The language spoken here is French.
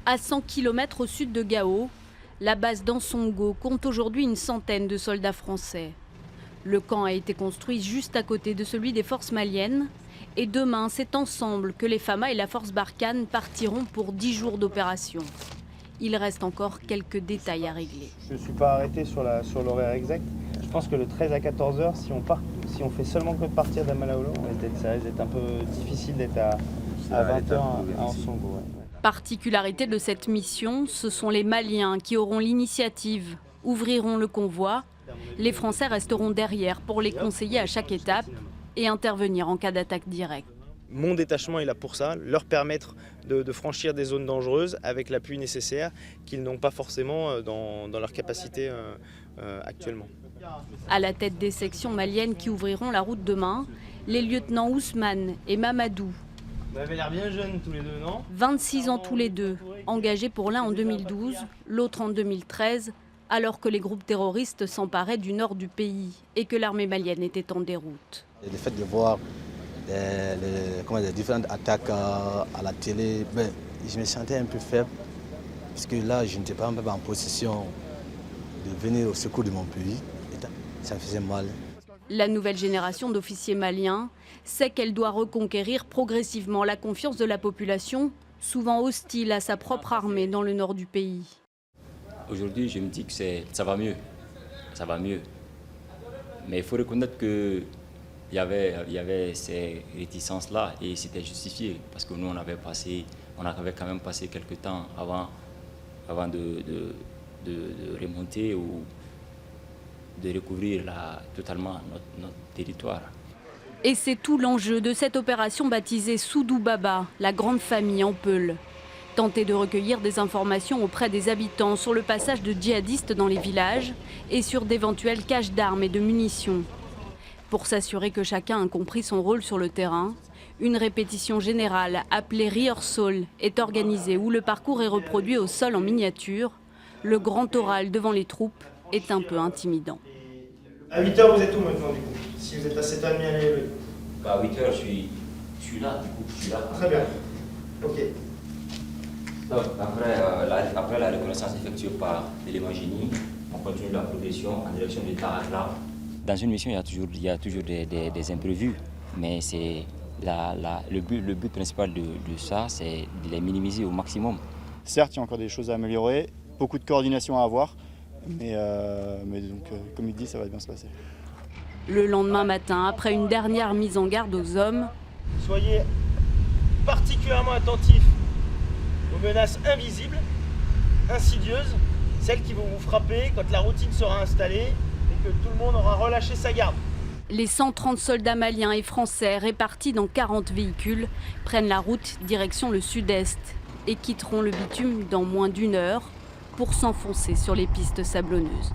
À 100 km au sud de Gao, la base d'Ansongo compte aujourd'hui une centaine de soldats français. Le camp a été construit juste à côté de celui des forces maliennes. Et demain, c'est ensemble que les FAMA et la force Barkhane partiront pour 10 jours d'opération. Il reste encore quelques détails à régler. Je ne suis pas arrêté sur l'horaire exact. Je pense que le 13 à 14 h, si on fait seulement que de partir d'Amalaolo, ça risque d'être un peu difficile d'être à 20 h à Ansongo. Ouais. Particularité de cette mission, ce sont les Maliens qui auront l'initiative, ouvriront le convoi. Les Français resteront derrière pour les conseiller à chaque étape et intervenir en cas d'attaque directe. Mon détachement est là pour ça, leur permettre de franchir des zones dangereuses avec l'appui nécessaire qu'ils n'ont pas forcément dans leur capacité actuellement. À la tête des sections maliennes qui ouvriront la route demain, les lieutenants Ousmane et Mamadou. Vous avez l'air bien jeunes tous les deux, non ? 26 ans tous les deux, engagés pour l'un en 2012, l'autre en 2013, alors que les groupes terroristes s'emparaient du nord du pays et que l'armée malienne était en déroute. Le fait de voir les différentes attaques à la télé, je me sentais un peu faible, parce que là, je n'étais pas même en position de venir au secours de mon pays. Ça me faisait mal. La nouvelle génération d'officiers maliens sait qu'elle doit reconquérir progressivement la confiance de la population, souvent hostile à sa propre armée dans le nord du pays. Aujourd'hui, je me dis que ça va mieux. Mais il faut reconnaître qu'il y avait ces réticences-là et c'était justifié parce que nous, on avait quand même passé quelques temps avant de remonter ou de recouvrir totalement notre territoire. Et c'est tout l'enjeu de cette opération baptisée Soudou Baba, la grande famille en Peul. Tenter de recueillir des informations auprès des habitants sur le passage de djihadistes dans les villages et sur d'éventuels caches d'armes et de munitions. Pour s'assurer que chacun a compris son rôle sur le terrain, une répétition générale appelée rehearsal est organisée où le parcours est reproduit au sol en miniature. Le grand oral devant les troupes est un peu intimidant. À 8 h, vous êtes où maintenant du coup ? Si vous êtes à 7 h 30 à l'élevé. À 8 h, je suis là, du coup, je suis là. Très bien. Ok. Donc, après la reconnaissance effectuée par l'élément génie, on continue la progression en direction de Tarakla. Dans une mission, il y a toujours des imprévus, mais le but principal de ça, c'est de les minimiser au maximum. Certes, il y a encore des choses à améliorer, beaucoup de coordination à avoir, mais donc, comme il dit, ça va bien se passer. Le lendemain matin, après une dernière mise en garde aux hommes, soyez particulièrement attentifs aux menaces invisibles, insidieuses, celles qui vont vous frapper quand la routine sera installée et que tout le monde aura relâché sa garde. les 130 soldats maliens et français répartis dans 40 véhicules prennent la route direction le sud-est et quitteront le bitume dans moins d'1 heure pour s'enfoncer sur les pistes sablonneuses.